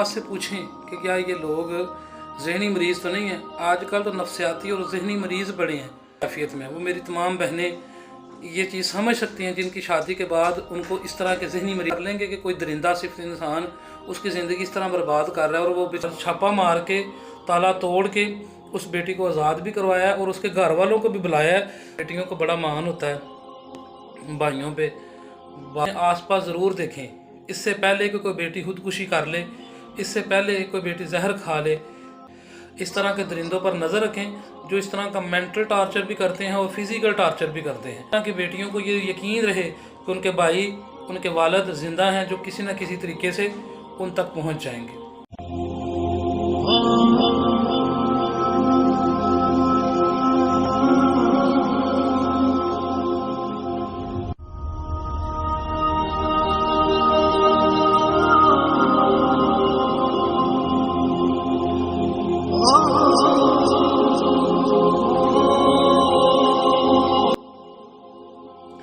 पास से पूछें कि क्या ये लोग ज़हनी मरीज़ तो नहीं हैं। आजकल तो नफ्सियाती और ज़हनी मरीज़ बड़े हैं कैफियत में। वो मेरी तमाम बहनें ये चीज़ समझ सकती हैं जिनकी शादी के बाद उनको इस तरह के ज़हनी मरीज़ कर लेंगे कि कोई दरिंदा सिर्फ इंसान उसकी ज़िंदगी इस तरह बर्बाद कर रहा है, और वो बेचारा छापा मार के ताला तोड़ के उस बेटी को आज़ाद भी करवाया और उसके घर वालों को भी बुलाया है। बेटियों को बड़ा मान होता है भाइयों पे। आस पास ज़रूर देखें, इससे पहले कि कोई बेटी खुदकुशी कर ले, इससे पहले कोई बेटी जहर खा ले, इस तरह के दरिंदों पर नज़र रखें जो इस तरह का मेंटल टार्चर भी करते हैं और फिज़िकल टार्चर भी करते हैं, ताकि बेटियों को ये यकीन रहे कि उनके भाई, उनके वालिद ज़िंदा हैं जो किसी न किसी तरीके से उन तक पहुँच जाएंगे।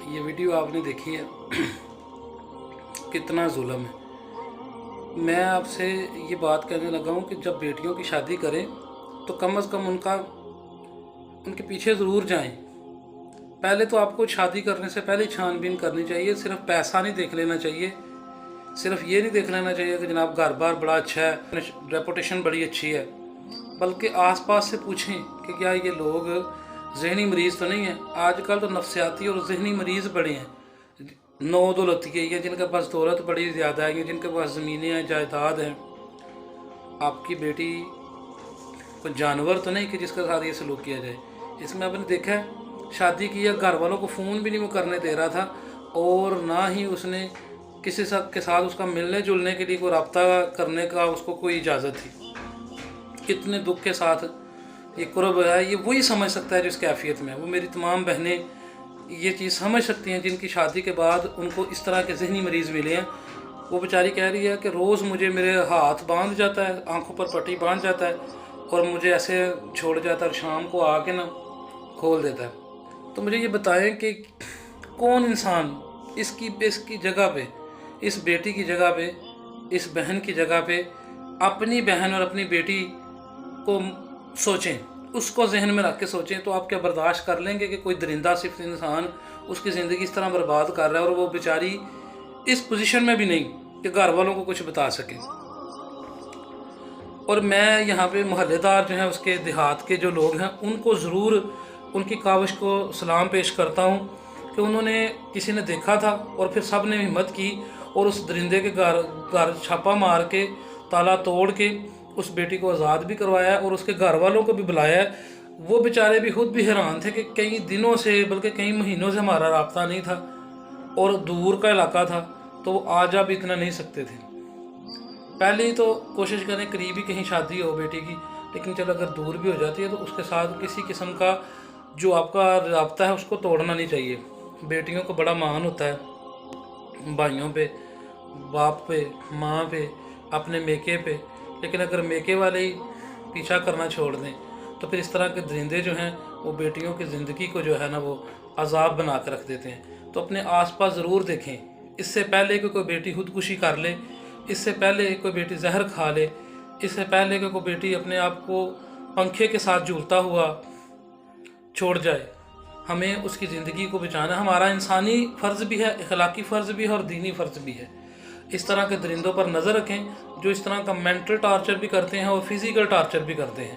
ये वीडियो आपने देखी है, कितना जुल्म है। मैं आपसे ये बात कहने लगा हूँ कि जब बेटियों की शादी करें तो कम से कम उनके पीछे ज़रूर जाएं। पहले तो आपको शादी करने से पहले छानबीन करनी चाहिए। सिर्फ पैसा नहीं देख लेना चाहिए, सिर्फ ये नहीं देख लेना चाहिए कि जनाब घर बार बड़ा अच्छा है, रेपुटेशन बड़ी अच्छी है, बल्कि आसपास से पूछें कि क्या ये लोग ज़हनी मरीज़ तो नहीं हैं। आजकल तो नफ्सियाती और ज़हनी मरीज़ बड़े हैं। नौ दौलतिये हैं जिनके पास दौलत बड़ी ज़्यादा है, जिनके पास ज़मीनें हैं, जायदाद हैं। आपकी बेटी कोई जानवर तो नहीं कि जिसके साथ ये सलूक किया जाए। इसमें आपने देखा है, शादी की है, घर वालों को फ़ोन भी नहीं वो करने दे रहा था, और ना ही उसने किसी के साथ उसका मिलने जुलने के लिए कोई रब्ता करने का उसको कोई इजाज़त थी। कितने दुख के साथ ये कुर्ब है, ये वही समझ सकता है जो इस कैफियत में है। वो मेरी तमाम बहनें ये चीज़ समझ सकती हैं जिनकी शादी के बाद उनको इस तरह के ज़हनी मरीज़ मिले हैं। वो बेचारी कह रही है कि रोज़ मुझे मेरे हाथ बांध जाता है, आंखों पर पट्टी बांध जाता है और मुझे ऐसे छोड़ जाता है, और शाम को आके ना खोल देता है। तो मुझे ये बताएं कि कौन इंसान इसकी जगह पे, इस बेटी की जगह पे, इस बहन की जगह पे अपनी बहन और अपनी बेटी को सोचें, उसको जहन में रख के सोचें, तो आप क्या बर्दाश्त कर लेंगे कि कोई दरिंदा सिर्फ इंसान उसकी ज़िंदगी इस तरह बर्बाद कर रहा है, और वो बेचारी इस पोजीशन में भी नहीं कि घर वालों को कुछ बता सके। और मैं यहाँ पे मोहल्लेदार जो हैं, उसके देहात के जो लोग हैं, उनको ज़रूर उनकी काविश को सलाम पेश करता हूँ कि उन्होंने, किसी ने देखा था और फिर सब ने हिम्मत की और उस दरिंदे के घर छापा मार के ताला तोड़ के उस बेटी को आज़ाद भी करवाया और उसके घर वालों को भी बुलाया। वो बेचारे भी खुद भी हैरान थे कि कई दिनों से, बल्कि कई महीनों से हमारा राब्ता नहीं था और दूर का इलाका था, तो वो आ जा भी इतना नहीं सकते थे। पहले ही तो कोशिश करें करीब ही कहीं शादी हो बेटी की, लेकिन चलो अगर दूर भी हो जाती है तो उसके साथ किसी किस्म का जो आपका राब्ता है उसको तोड़ना नहीं चाहिए। बेटियों को बड़ा मान होता है भाइयों पे, बाप पे, माँ पे, अपने मेके पे, लेकिन अगर मेके वाले ही पीछा करना छोड़ दें तो फिर इस तरह के दरिंदे जो हैं वो बेटियों की ज़िंदगी को जो है ना वो अजाब बना कर रख देते हैं। तो अपने आसपास ज़रूर देखें, इससे पहले कि कोई बेटी खुदकुशी कर ले, इससे पहले कोई बेटी जहर खा ले, इससे पहले कि कोई बेटी अपने आप को पंखे के साथ झूलता हुआ छोड़ जाए, हमें उसकी ज़िंदगी को बचाना हमारा इंसानी फ़र्ज़ भी है, अखलाकी फ़र्ज़ भी है और दीनी फ़र्ज़ भी है। इस तरह के दरिंदों पर नज़र रखें जो इस तरह का मेंटल टार्चर भी करते हैं और फिज़िकल टार्चर भी करते हैं।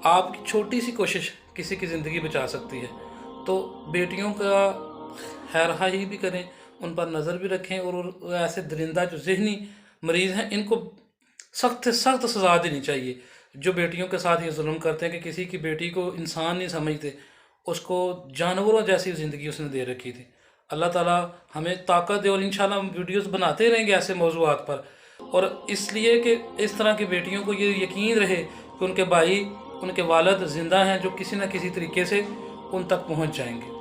आपकी छोटी सी कोशिश किसी की ज़िंदगी बचा सकती है। तो बेटियों का खैरख़ाही भी करें, उन पर नज़र भी रखें, और ऐसे दरिंदा जो ज़हनी मरीज़ हैं इनको सख्त से सख्त सज़ा देनी चाहिए जो बेटियों के साथ ये जुल्म करते हैं कि किसी की बेटी को इंसान नहीं समझते, उसको जानवरों जैसी ज़िंदगी उसने दे रखी थी। अल्लाह ताला हमें ताकत दे और इंशाल्लाह हम वीडियोस बनाते रहेंगे ऐसे मौज़ूआत पर, और इसलिए कि इस तरह की बेटियों को ये यकीन रहे कि उनके भाई, उनके वालिद ज़िंदा हैं जो किसी न किसी तरीके से उन तक पहुँच जाएंगे।